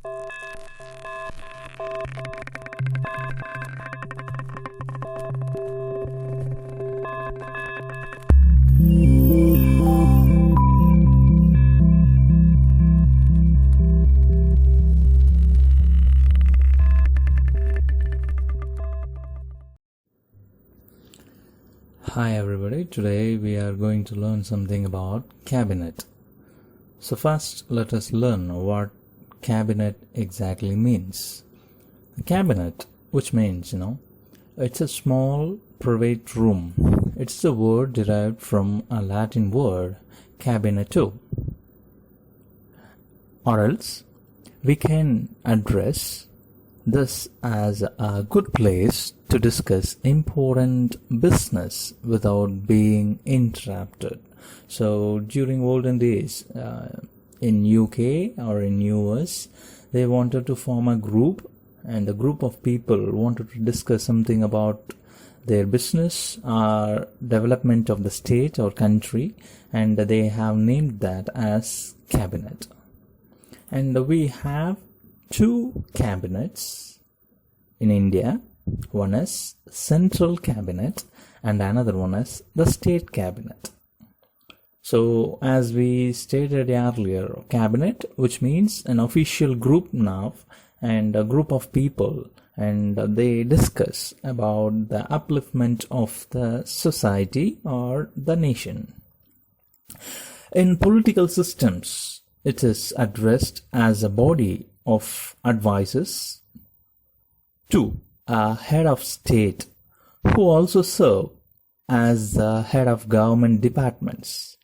Hi everybody, today we are going to learn something about cabinet. So first let us learn what cabinet exactly means. Cabinet, which means, it's a small private room. It's a word derived from a Latin word cabineto. Or else we can address this as a good place to discuss important business without being interrupted. So during olden days, in UK or in US, they wanted to form a group, and a group of people wanted to discuss something about their business or development of the state or country, and they have named that as cabinet. And we have two cabinets in India. One is central cabinet and another one is the state cabinet. So as we stated earlier, cabinet, which means an official group now and a group of people, and they discuss about the upliftment of the society or the nation. In political systems, it is addressed as a body of advisors to a head of state who also serve as the head of government departments.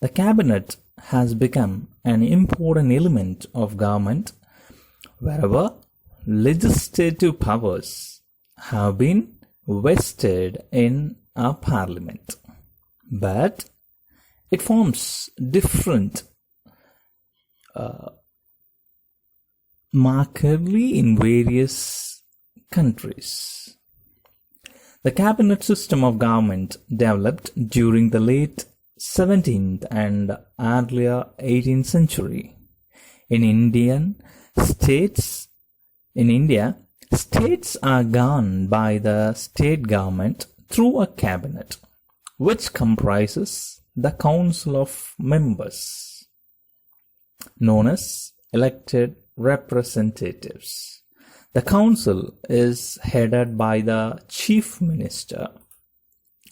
The cabinet has become an important element of government wherever legislative powers have been vested in a parliament. But it forms different markedly in various countries. The cabinet system of government developed during the late 17th and earlier 18th century. In India, states are governed by the state government through a cabinet, which comprises the council of members, known as elected representatives. The council is headed by the chief minister,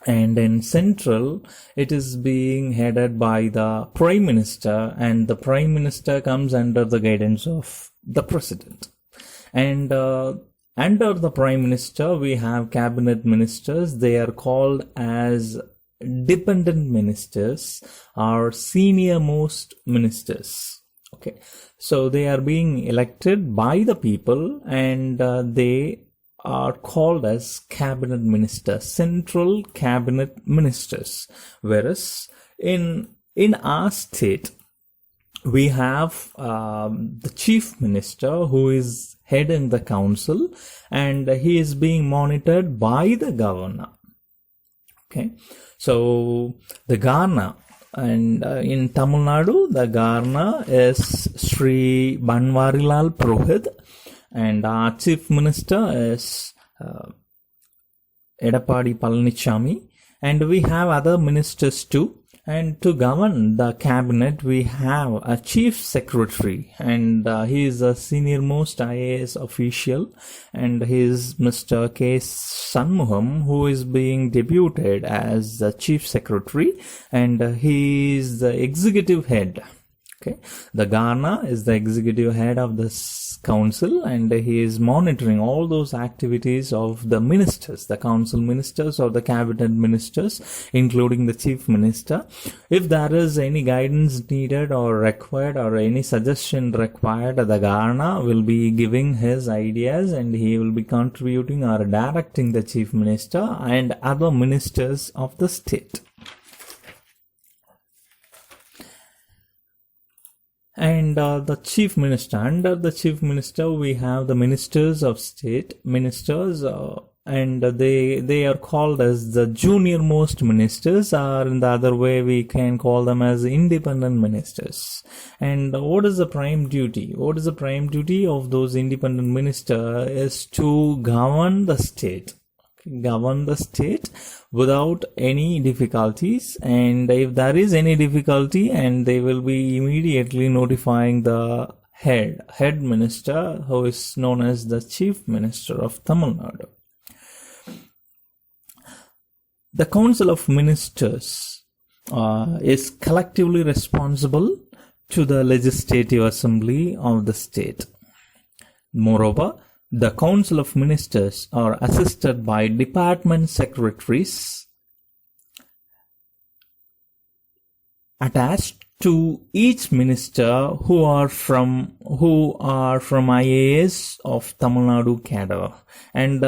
and in central it is being headed by the prime minister, and the prime minister comes under the guidance of the president. And under the prime minister we have cabinet ministers. They are called as dependent ministers or senior most ministers. Okay, so they are being elected by the people, and they are called as cabinet ministers, central cabinet ministers. Whereas in our state we have the chief minister who is heading the council, and he is being monitored by the governor. Okay, so the governor, and in Tamil Nadu, the governor is Sri Banwarilal Purohit, and our chief minister is Edappadi Palanichami, and we have other ministers too. And to govern the cabinet, we have a chief secretary, and he is a senior most IAS official, and he is Mr. K. Shanmugam, who is being deputed as the chief secretary, and he is the executive head. Okay, the governor is the executive head of this council, and he is monitoring all those activities of the ministers, the council ministers or the cabinet ministers, including the chief minister. If there is any guidance needed or required or any suggestion required, the governor will be giving his ideas, and he will be contributing or directing the chief minister and other ministers of the state. And the chief minister, under the chief minister we have the ministers of state, ministers and they are called as the junior most ministers, or in the other way we can call them as independent ministers. And what is the prime duty? What is the prime duty of those independent ministers is to govern the state. Govern the state without any difficulties, and if there is any difficulty, and they will be immediately notifying the head minister, who is known as the chief minister of Tamil Nadu. The Council of Ministers is collectively responsible to the Legislative Assembly of the state. Moreover, the Council of Ministers are assisted by department secretaries attached to each minister who are from IAS of Tamil Nadu cadre. And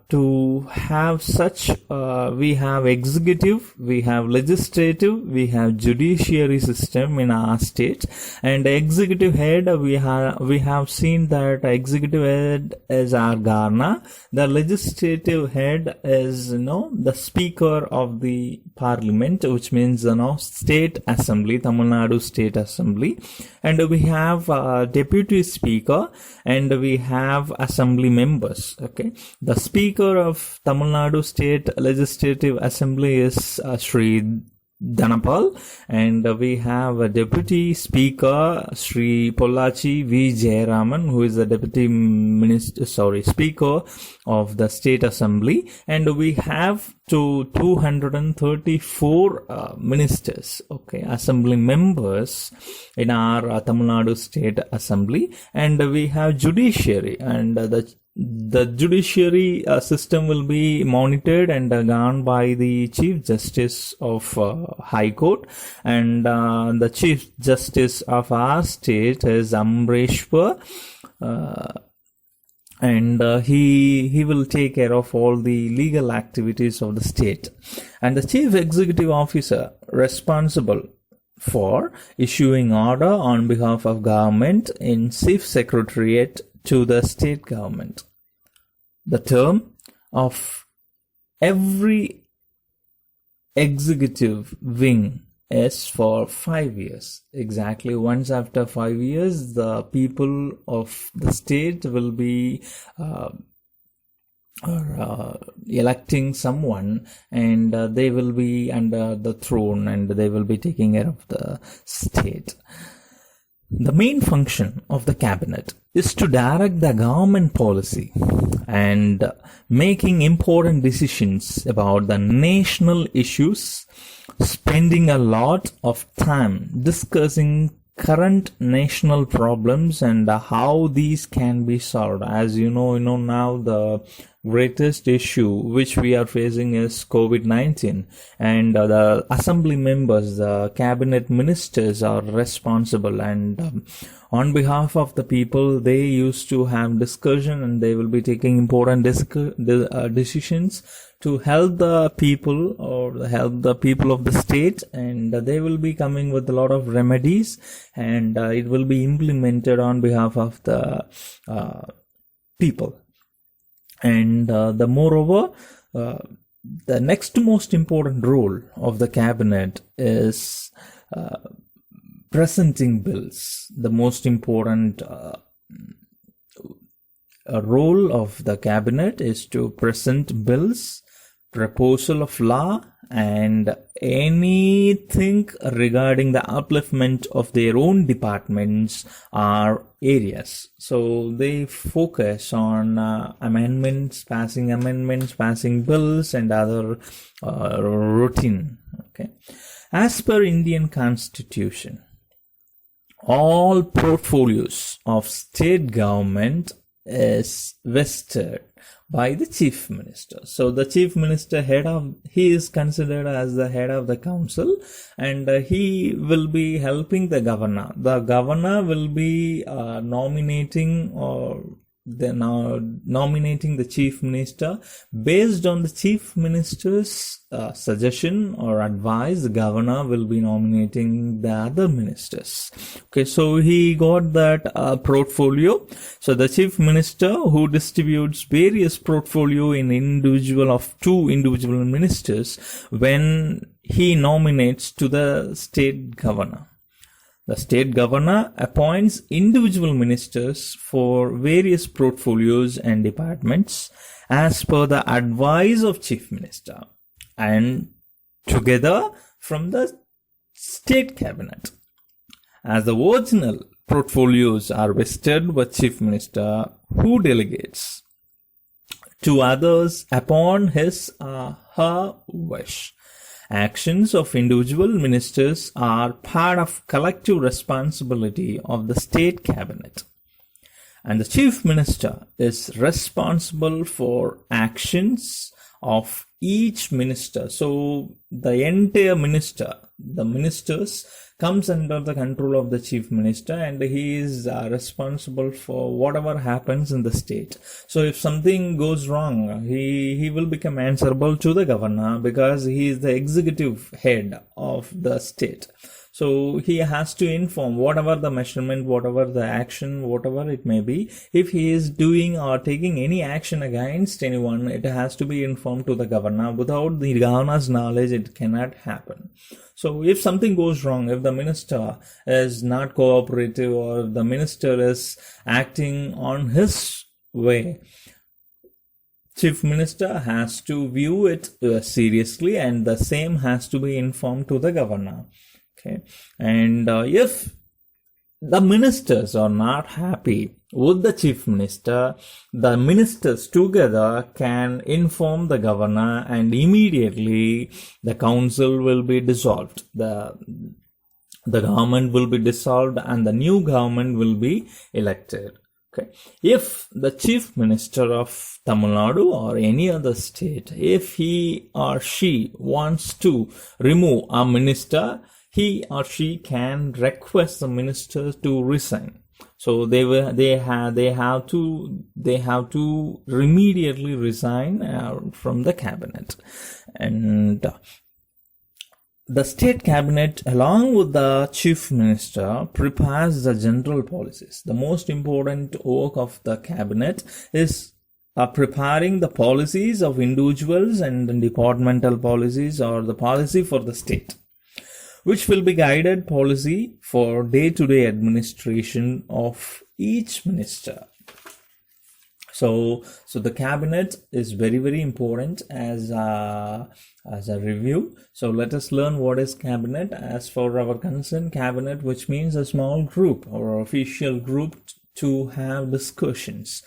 to have such, we have executive, we have legislative, we have judiciary system in our state. And executive head, we have seen that executive head is our governor. The legislative head is the speaker of the parliament, which means state assembly, Tamil Nadu State Assembly. And we have deputy speaker, and we have assembly members. Okay, the speaker of Tamil Nadu State Legislative Assembly is Sri Dhanapal, and we have a deputy speaker, Sri Pollachi V. Jayaraman, who is the deputy speaker of the state assembly. And we have 234 ministers, assembly members in our Tamil Nadu State Assembly. And we have judiciary, and the judiciary system will be monitored and governed by the Chief Justice of High Court, and the Chief Justice of our state is Amreshwar, and he will take care of all the legal activities of the state. And the Chief Executive Officer responsible for issuing order on behalf of government in Chief Secretariat to the state government. The term of every executive wing is for 5 years. Exactly once after 5 years, the people of the state will be electing someone, and they will be under the throne, and they will be taking care of the state. The main function of the cabinet is to direct the government policy and making important decisions about the national issues, spending a lot of time discussing current national problems and how these can be solved. As you know now the greatest issue which we are facing is COVID-19, and the assembly members, the cabinet ministers are responsible, and on behalf of the people, they used to have discussion, and they will be taking important decisions to help the people or help the people of the state, and they will be coming with a lot of remedies, and it will be implemented on behalf of the people. And moreover, the next most important role of the cabinet is presenting bills. The most important role of the cabinet is to present bills, proposal of law, and anything regarding the upliftment of their own departments or areas. So they focus on passing bills, and other routine. Okay, as per Indian Constitution, all portfolios of state government is vested by the chief minister. So the chief minister he is considered as the head of the council, and he will be helping the governor. The governor will be nominating or they're now nominating the chief minister. Based on the chief minister's suggestion or advice, the governor will be nominating the other ministers. Okay, so he got that portfolio. So the chief minister, who distributes various portfolio in individual of 2 individual ministers, when he nominates to the state governor. The state governor appoints individual ministers for various portfolios and departments as per the advice of chief minister and together from the state cabinet. As the original portfolios are vested with chief minister, who delegates to others upon his or her wish. Actions of individual ministers are part of collective responsibility of the state cabinet, and the chief minister is responsible for actions of each minister. So the entire ministers comes under the control of the chief minister, and he is responsible for whatever happens in the state. So if something goes wrong, he will become answerable to the governor, because he is the executive head of the state. So he has to inform whatever the measurement, whatever the action, whatever it may be. If he is doing or taking any action against anyone, it has to be informed to the governor. Without the governor's knowledge, it cannot happen. So if something goes wrong, if the minister is not cooperative or the minister is acting on his way, chief minister has to view it seriously, and the same has to be informed to the governor. Okay, and if the ministers are not happy with the chief minister, the ministers together can inform the governor, and immediately the council will be dissolved. The government will be dissolved and the new government will be elected. Okay. If the chief minister of Tamil Nadu or any other state, if he or she wants to remove a minister, he or she can request the minister to resign. So they have to immediately resign from the cabinet, and the state cabinet, along with the chief minister, prepares the general policies. The most important work of the cabinet is preparing the policies of individuals and departmental policies, or the policy for the state, which will be guided policy for day-to-day administration of each minister. So the cabinet is very, very important as a review. So let us learn what is cabinet. As for our concern, cabinet, which means a small group or official group to have discussions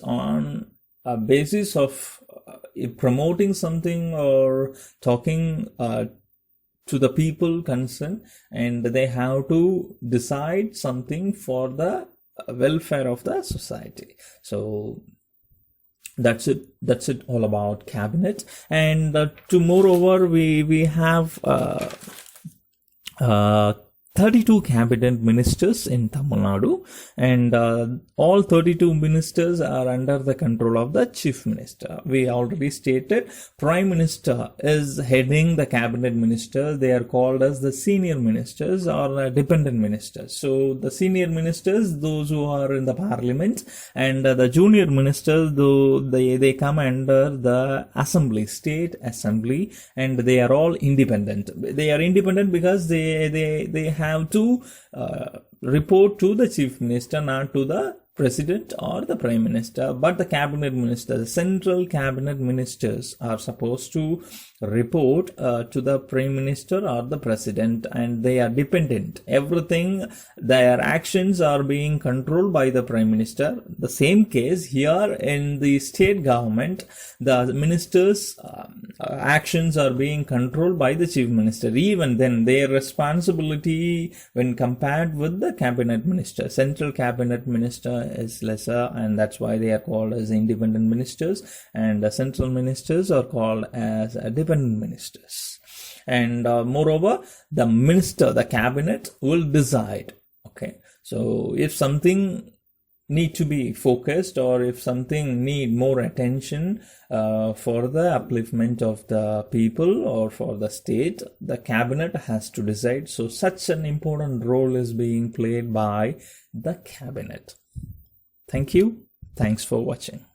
on a basis of promoting something or talking to the people concerned, and they have to decide something for the welfare of the society. So that's it all about cabinet. And moreover, we have 32 cabinet ministers in Tamil Nadu, and all 32 ministers are under the control of the chief minister. We already stated prime minister is heading the cabinet ministers. They are called as the senior ministers or dependent ministers. So the senior ministers, those who are in the parliament, and the junior ministers, though they come under the assembly, state assembly, and they are all independent. They are independent because they have to report to the chief minister, not to the president or the prime minister. But the cabinet ministers, the central cabinet ministers, are supposed to report to the prime minister or the president, and they are dependent. Everything, their actions are being controlled by the prime minister. The same case here in the state government, the ministers' actions are being controlled by the chief minister. Even then, their responsibility when compared with the cabinet minister, central cabinet minister, is lesser, and that's why they are called as independent ministers, and the central ministers are called as dependent ministers. And moreover, the cabinet will decide. Okay, so if something need to be focused, or if something need more attention for the upliftment of the people or for the state, the cabinet has to decide. So such an important role is being played by the cabinet. Thank you. Thanks for watching.